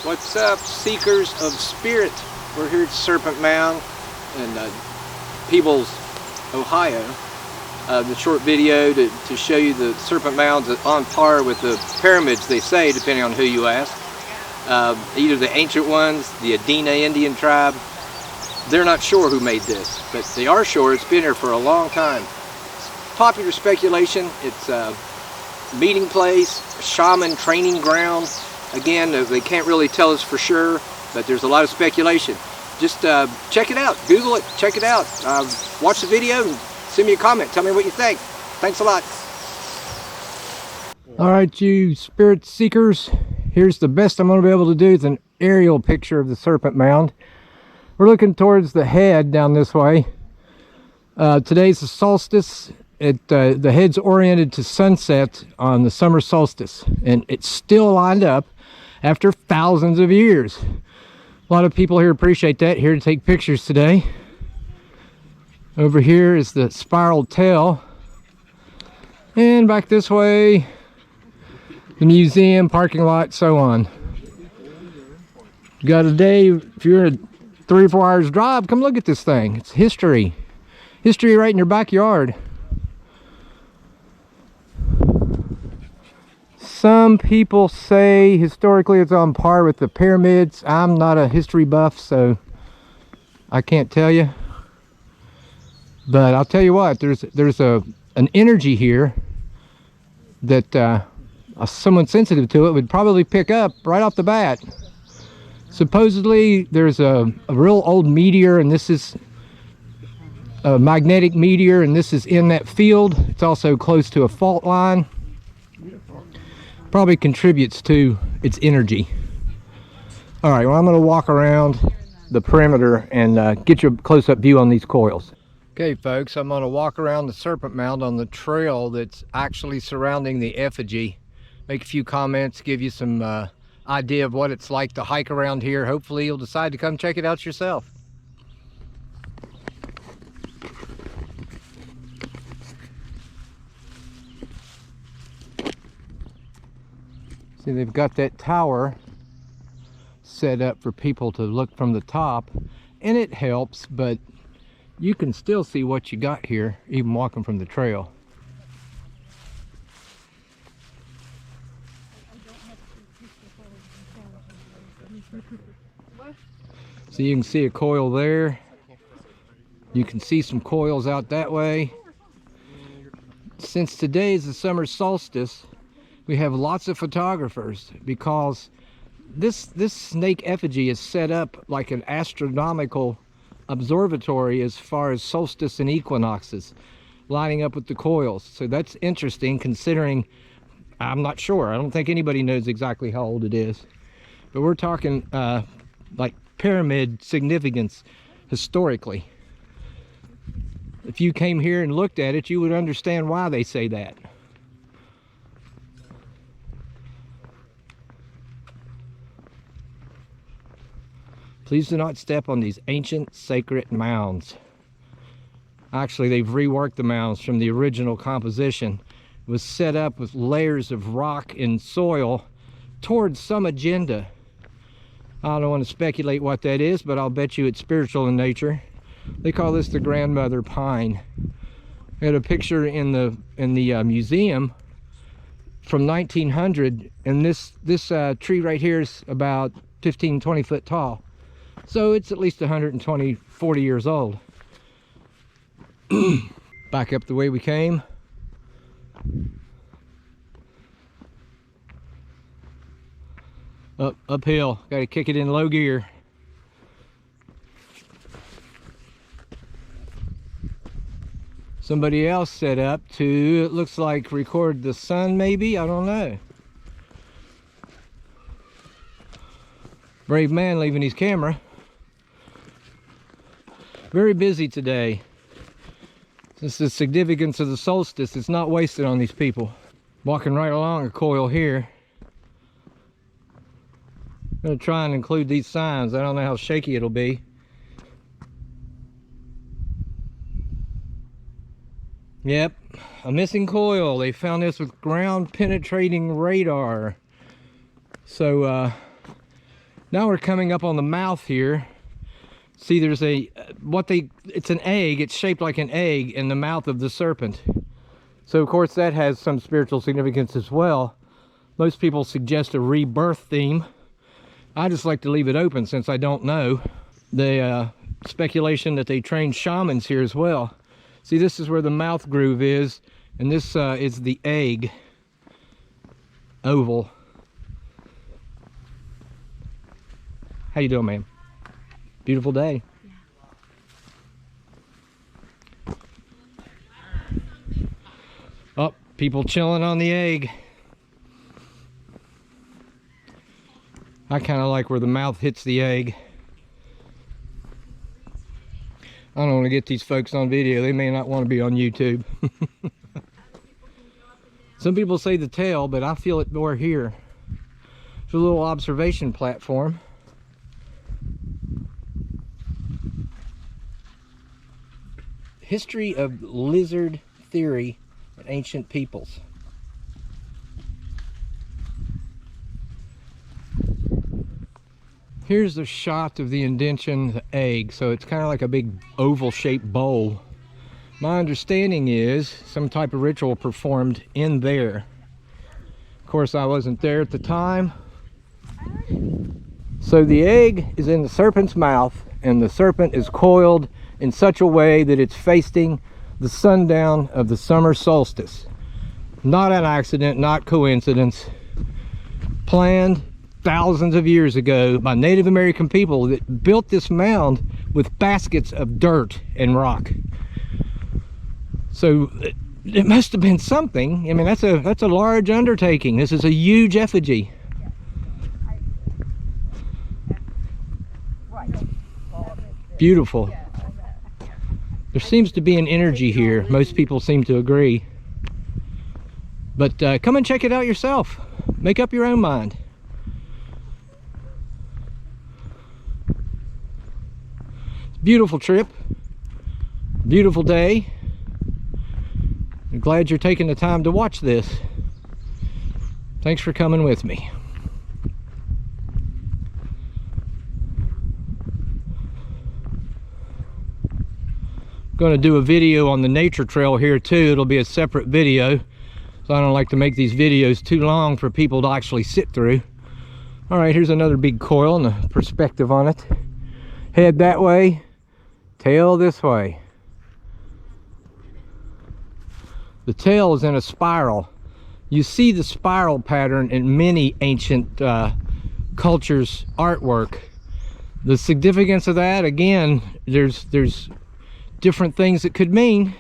What's up, seekers of spirit? We're here at Serpent Mound in Peebles, Ohio. The short video to show you the Serpent Mound's on par with the pyramids, they say, depending on who you ask. Either the ancient ones, the Adena Indian tribe, they're not sure who made this, but they are sure it's been here for a long time. Popular speculation, it's a meeting place, a shaman training ground. Again, they can't really tell us for sure, but there's a lot of speculation. Just check it out, Google it, check it out. Watch the video and send me a comment. Tell me what you think. Thanks a lot. All right, you spirit seekers, here's the best I'm going to be able to do. It's an aerial picture of the Serpent Mound. We're looking towards the head down this way. Today's the solstice. The head's oriented to sunset on the summer solstice, and it's still lined up after thousands of years. A lot of people here appreciate that, here to take pictures today. Over here is the spiral tail, and back this way the museum, parking lot, so on. You got a day, if you're a 3 or 4 hours drive, come look at this thing. It's history right in your backyard. Some people say historically it's on par with the pyramids. I'm not a history buff, so I can't tell you. But I'll tell you what, there's an energy here that someone sensitive to it would probably pick up right off the bat. Supposedly there's a real old meteor, and this is a magnetic meteor, and this is in that field. It's also close to a fault line. Probably contributes to its energy. All right, well, I'm going to walk around the perimeter and get you a close-up view on these coils. Okay, folks, I'm going to walk around the Serpent Mound on the trail that's actually surrounding the effigy. Make a few comments, give you some idea of what it's like to hike around here. Hopefully you'll decide to come check it out yourself. See, they've got that tower set up for people to look from the top, and it helps, but you can still see what you got here, even walking from the trail. So you can see a coil there. You can see some coils out that way. Since today is the summer solstice, we have lots of photographers, because this snake effigy is set up like an astronomical observatory as far as solstice and equinoxes, lining up with the coils. So that's interesting, considering, I'm not sure, I don't think anybody knows exactly how old it is, but we're talking like pyramid significance historically. If you came here and looked at it, you would understand why they say that. Please do not step on these ancient sacred mounds. Actually, they've reworked the mounds from the original composition. It was set up with layers of rock and soil towards some agenda. I don't want to speculate what that is, but I'll bet you it's spiritual in nature. They call this the grandmother pine. I had a picture in the museum from 1900, and this tree right here is about 15-20 foot tall. So it's at least 120, 40 years old. Back up the way we came. Uphill, got to kick it in low gear. Somebody else set up to, it looks like, record the sun maybe, I don't know. Brave man leaving his camera. Very busy today. This is the significance of the solstice. It's not wasted on these people. Walking right along a coil here. I'm going to try and include these signs. I don't know how shaky it'll be. Yep, a missing coil. They found this with ground penetrating radar. So Now we're coming up on the mouth here. See, there's it's an egg. It's shaped like an egg in the mouth of the serpent. So of course that has some spiritual significance as well. Most people suggest a rebirth theme. I just like to leave it open since I don't know. The speculation that they train shamans here as well. See, this is where the mouth groove is, and this is the egg oval. How you doing, ma'am? Beautiful day. Yeah. Oh, people chilling on the egg. I kind of like where the mouth hits the egg. I don't want to get these folks on video. They may not want to be on YouTube. Some people say the tail, but I feel it more here. It's a little observation platform. History of lizard theory and ancient peoples. Here's the shot of the indention, the egg. So it's kind of like a big oval shaped bowl. My understanding is some type of ritual performed in there. Of course, I wasn't there at the time. So the egg is in the serpent's mouth, and the serpent is coiled in such a way that it's facing the sundown of the summer solstice. Not an accident, not coincidence. Planned thousands of years ago by Native American people that built this mound with baskets of dirt and rock. So it must have been something. I mean, that's a large undertaking. This is a huge effigy. Beautiful. There seems to be an energy here. Most people seem to agree. But come and check it out yourself. Make up your own mind. Beautiful trip, beautiful day. I'm glad you're taking the time to watch this. Thanks for coming with me. I'm going to do a video on the nature trail here too. It'll be a separate video, so I don't like to make these videos too long for people to actually sit through. All right, here's another big coil and a perspective on it. Head that way, tail this way. The tail is in a spiral. You see the spiral pattern in many ancient cultures' artwork. The significance of that, again, there's different things it could mean.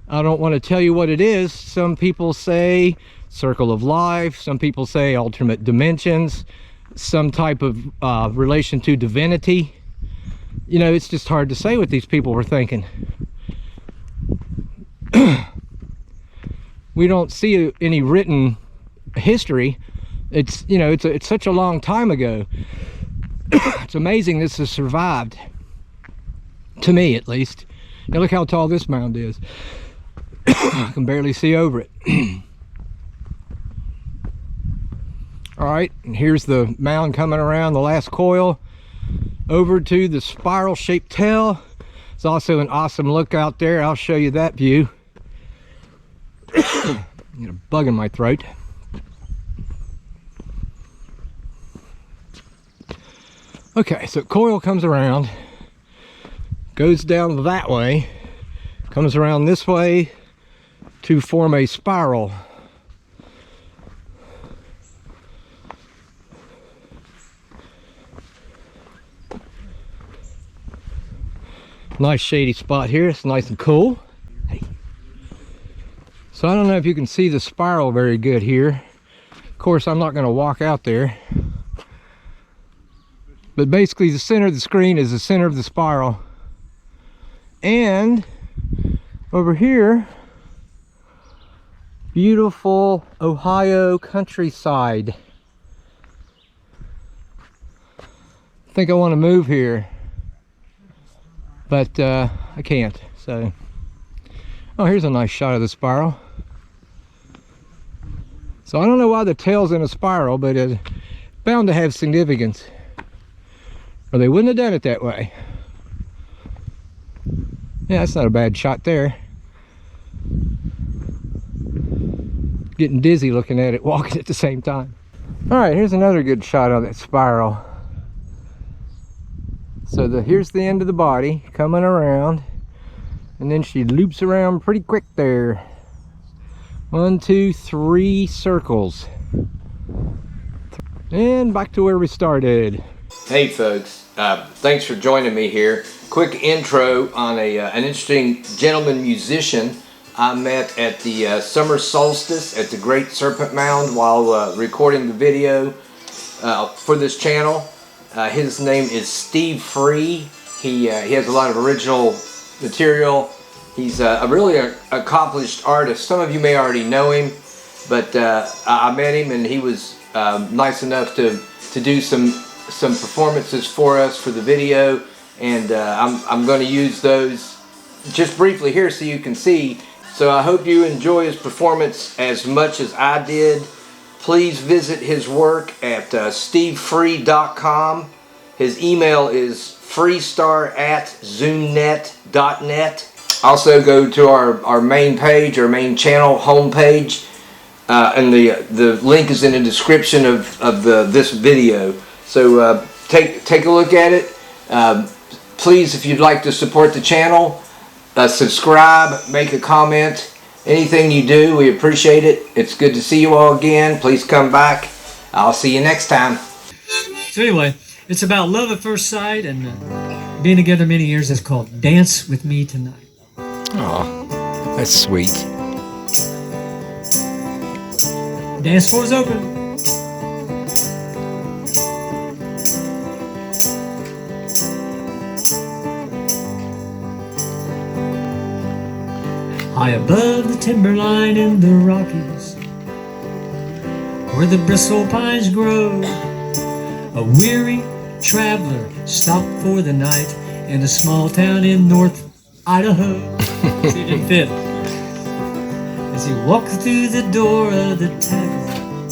I don't want to tell you what it is. Some people say circle of life. Some people say alternate dimensions. Some type of relation to divinity. You know, it's just hard to say what these people were thinking. We don't see any written history. It's, you know, it's such a long time ago. It's amazing this has survived, to me at least. Now look how tall this mound is. I can barely see over it. All right, and here's the mound coming around the last coil over to the spiral shaped tail. It's also an awesome look out there. I'll show you that view. I got a bug in my throat. Okay, so coil comes around, goes down that way, comes around this way to form a spiral. Nice shady spot here. It's nice and cool. Hey. So I don't know if you can see the spiral very good here. Of course, I'm not going to walk out there. But basically the center of the screen is the center of the spiral. And over here, beautiful Ohio countryside. I think I want to move here, but I can't. So, oh, here's a nice shot of the spiral. So I don't know why the tail's in a spiral, but it's bound to have significance. or they wouldn't have done it that way. Yeah, that's not a bad shot there. Getting dizzy looking at it, walking at the same time. All right, here's another good shot of that spiral. So here's the end of the body coming around, and then she loops around pretty quick there. 1, 2, 3 circles. And back to where we started. Hey folks, thanks for joining me here. Quick intro on an interesting gentleman musician I met at the summer solstice at the Great Serpent Mound while recording the video for this channel. His name is Steve Free. He has a lot of original material. He's a really accomplished artist. Some of you may already know him, but I met him and he was nice enough to do some performances for us for the video, and I'm going to use those just briefly here so you can see. So I hope you enjoy his performance as much as I did. Please visit his work at stevefree.com. His email is freestar@zoomnet.net. Also go to our main page, our main channel homepage, and the link is in the description of this video. So take a look at it. Please, if you'd like to support the channel, subscribe, make a comment. Anything you do, we appreciate it. It's good to see you all again. Please come back. I'll see you next time. So anyway, it's about love at first sight and being together many years. It's called Dance With Me Tonight. Oh, that's sweet. Dance floor is open. High above the timberline in the Rockies, where the bristle pines grow, a weary traveler stopped for the night in a small town in North Idaho. It didn't fit. As he walked through the door of the tavern,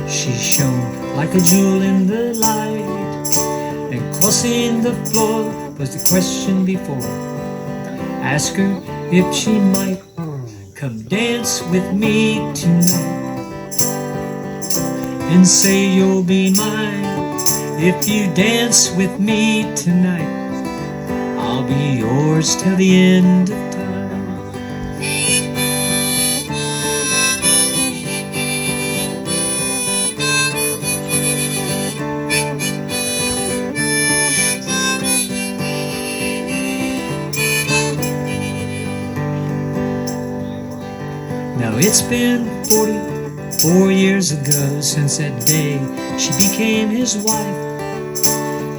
she shone like a jewel in the light, and crossing the floor was the question before. Ask her if she might come dance with me tonight, and say you'll be mine if you dance with me tonight. I'll be yours till the end of time. Now it's been 44 years ago since that day she became his wife.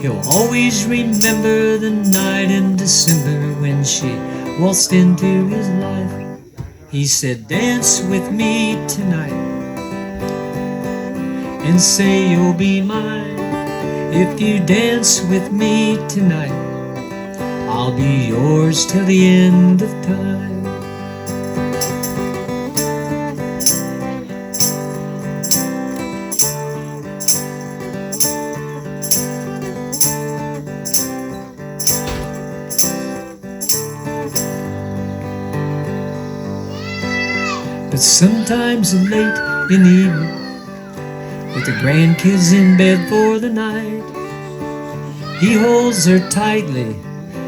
He'll always remember the night in December when she waltzed into his life. He said, dance with me tonight, and say you'll be mine if you dance with me tonight. I'll be yours till the end of time. But sometimes late in the evening, with the grandkids in bed for the night, he holds her tightly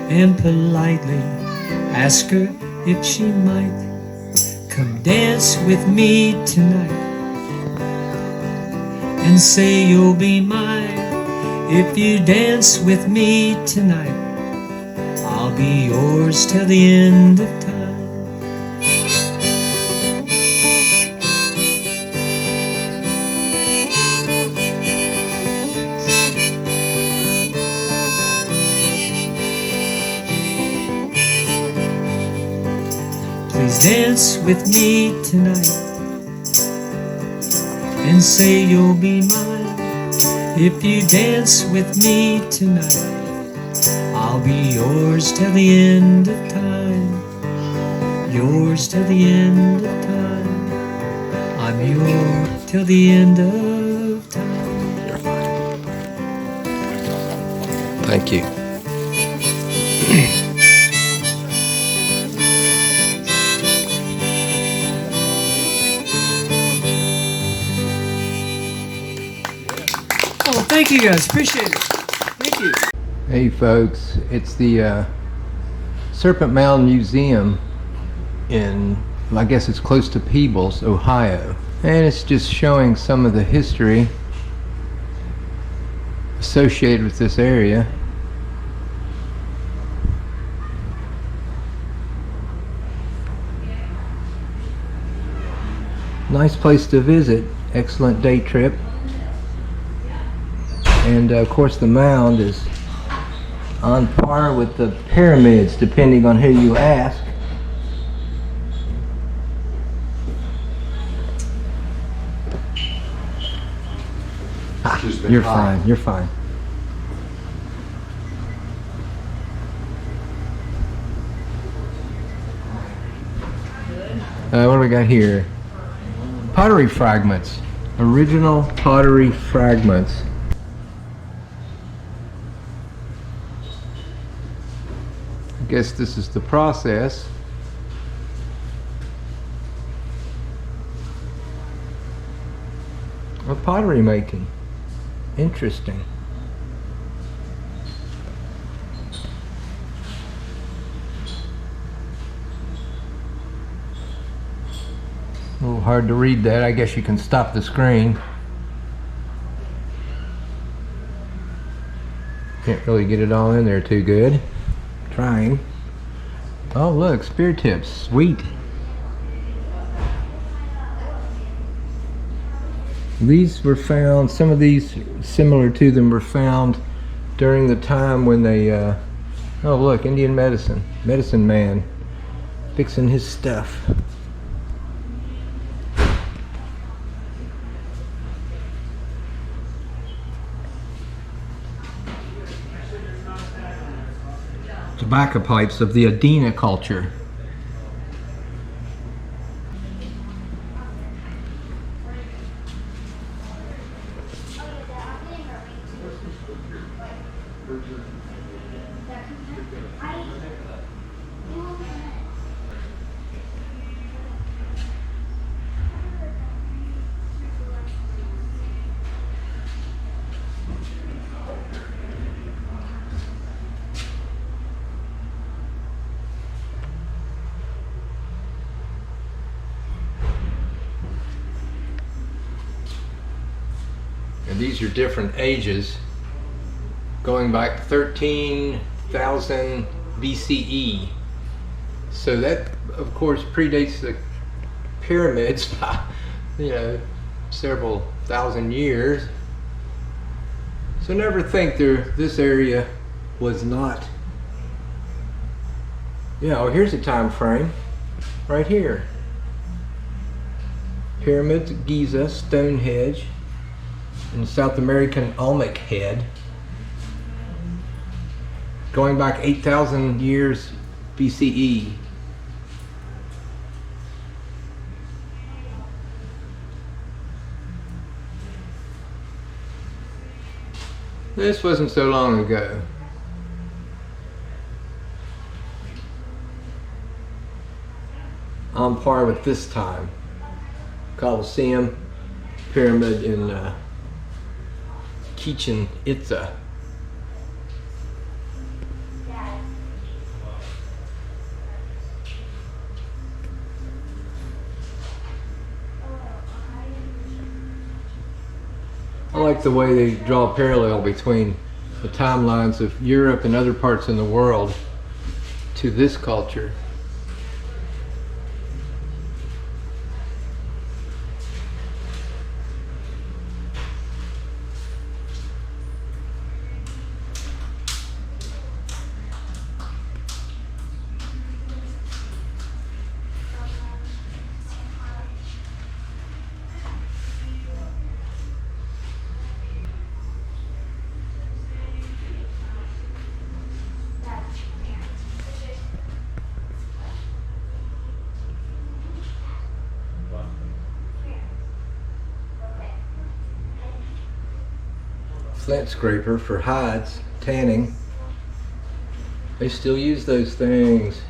and politely asks her if she might come dance with me tonight, and say you'll be mine if you dance with me tonight. I'll be yours till the end of time. Please dance with me tonight, and say you'll be mine if you dance with me tonight. I'll be yours till the end of time. Yours till the end of time. I'm yours till the end of time. You're fine. Thank you. Oh, thank you guys. Appreciate it. Thank you. Hey folks, it's the Serpent Mound Museum in, I guess it's close to Peebles, Ohio. And it's just showing some of the history associated with this area. Nice place to visit, excellent day trip. And of course the mound is on par with the pyramids, depending on who you ask. You're fine, you're fine. What do we got here? Pottery fragments. Original pottery fragments. I guess this is the process. Of pottery making. Interesting. A little hard to read that. I guess you can stop the screen. Can't really get it all in there too good. Trying. Oh look, spear tips. Sweet. These were found, some of these similar to them were found during the time when they, oh look, Indian medicine. Medicine man fixing his stuff. Tobacco pipes of the Adena culture. And these are different ages, going back 13,000 BCE. So that, of course, predates the pyramids by, several thousand years. So never think this area was not. Here's a time frame, right here. Pyramids, Giza, Stonehenge, and South American Olmec head, going back 8,000 years BCE. This wasn't so long ago. On par with this time. Colosseum, pyramid in Chichen Itza. I like the way they draw a parallel between the timelines of Europe and other parts in the world to this culture. flint scraper for hides, tanning. They still use those things.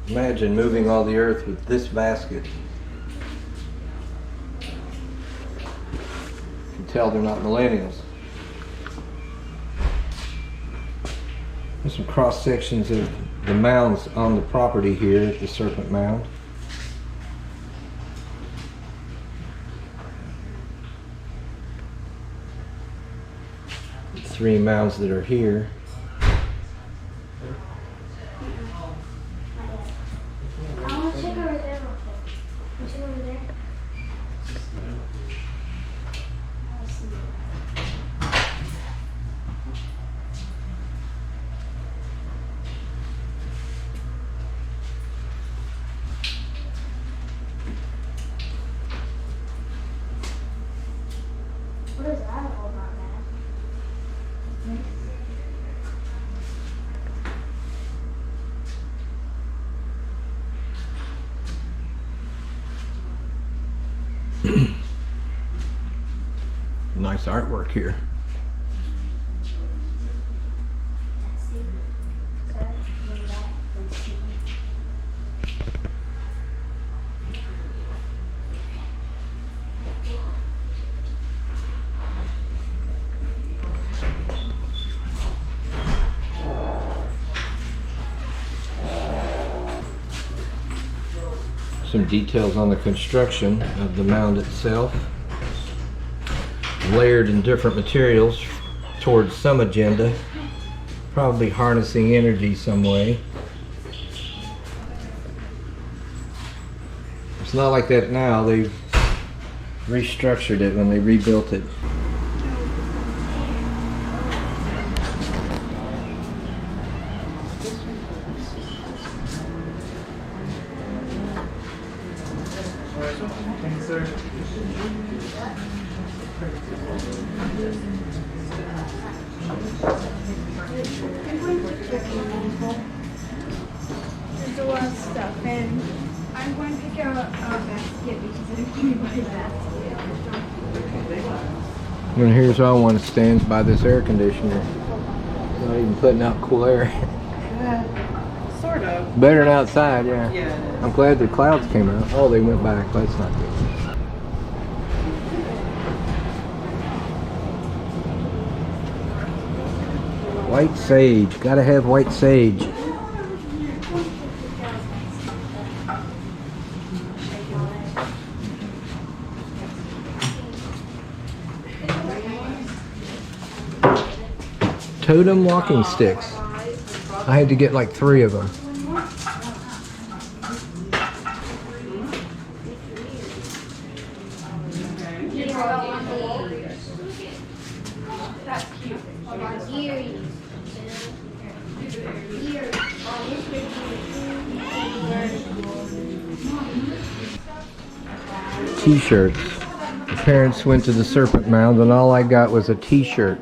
Imagine moving all the earth with this basket. You can tell they're not millennials. There's some cross sections of the mounds on the property here at the Serpent Mound. The 3 mounds that are here. What is that all about, Matt? Nice artwork here. Some details on the construction of the mound itself. Layered in different materials towards some agenda, probably harnessing energy some way. It's not like that now. They've restructured it when they rebuilt it. Thanks, sir. There's a lot of stuff, and I'm going to pick out a basket because I didn't give me my basket. And here's how one stands by this air conditioner. Not even putting out cool air. Sort of. Better than outside, yeah. Yeah, it is. I'm glad the clouds came out. Oh, they went back. That's not good. White sage. Gotta have white sage. Totem walking sticks. I had to get like 3 of them. That's cute. T-shirts. The parents went to the Serpent Mound and all I got was a t-shirt.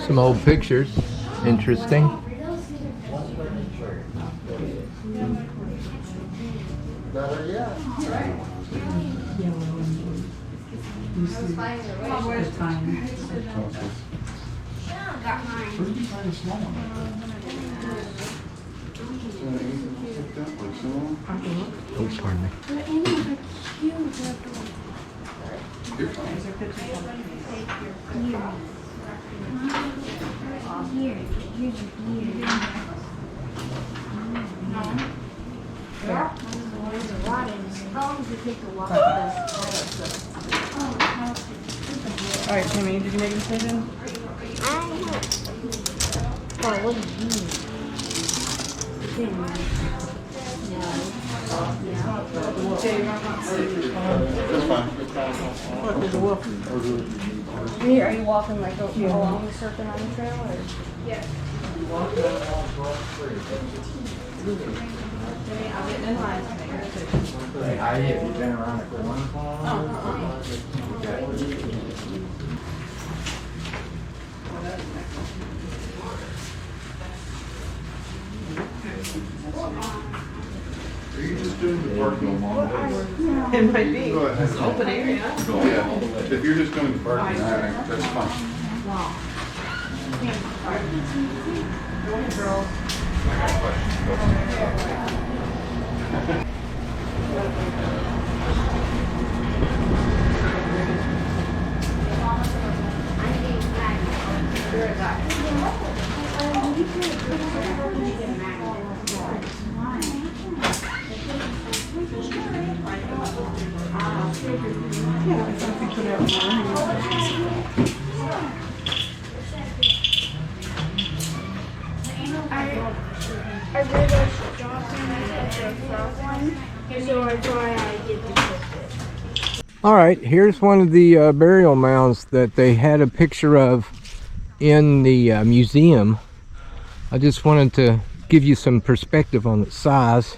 Some old pictures. Interesting. Oh, pardon me. Alright, Timmy, did you make a decision? What do you mean? Are you walking like along the Serpent on the trail? Or? Yes. I'll get in line. Have you been around the corner? Are you just doing the parking lot? It might be. Go ahead. It's an open area. Yeah, if you're just doing the parking, that's fine. I realized Johnson is the front one, so that's why I did the All right, here's one of the burial mounds that they had a picture of in the museum. I just wanted to give you some perspective on its size.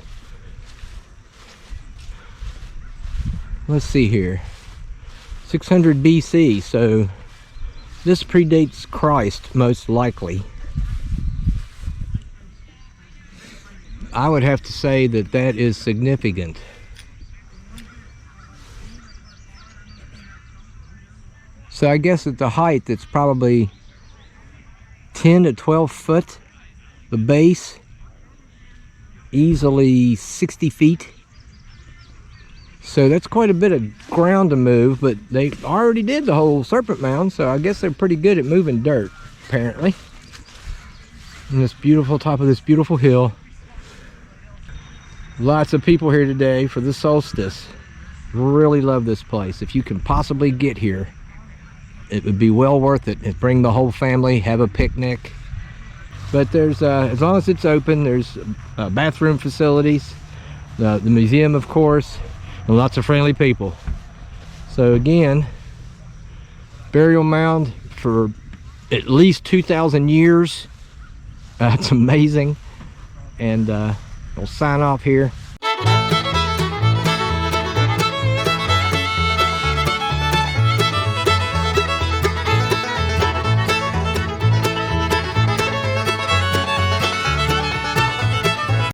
Let's see here. 600 BC, so this predates Christ most likely. I would have to say that that is significant. So I guess at the height it's probably 10 to 12 foot. The base, easily 60 feet. So that's quite a bit of ground to move, but they already did the whole Serpent Mound, so I guess they're pretty good at moving dirt, apparently. On this beautiful top of this beautiful hill. Lots of people here today for the solstice. Really love this place. If you can possibly get here, it would be well worth it. Bring the whole family, have a picnic. But there's, as long as it's open, there's bathroom facilities, the museum, of course, and lots of friendly people. So again, burial mound for at least 2,000 years. It's amazing. And we'll sign off here.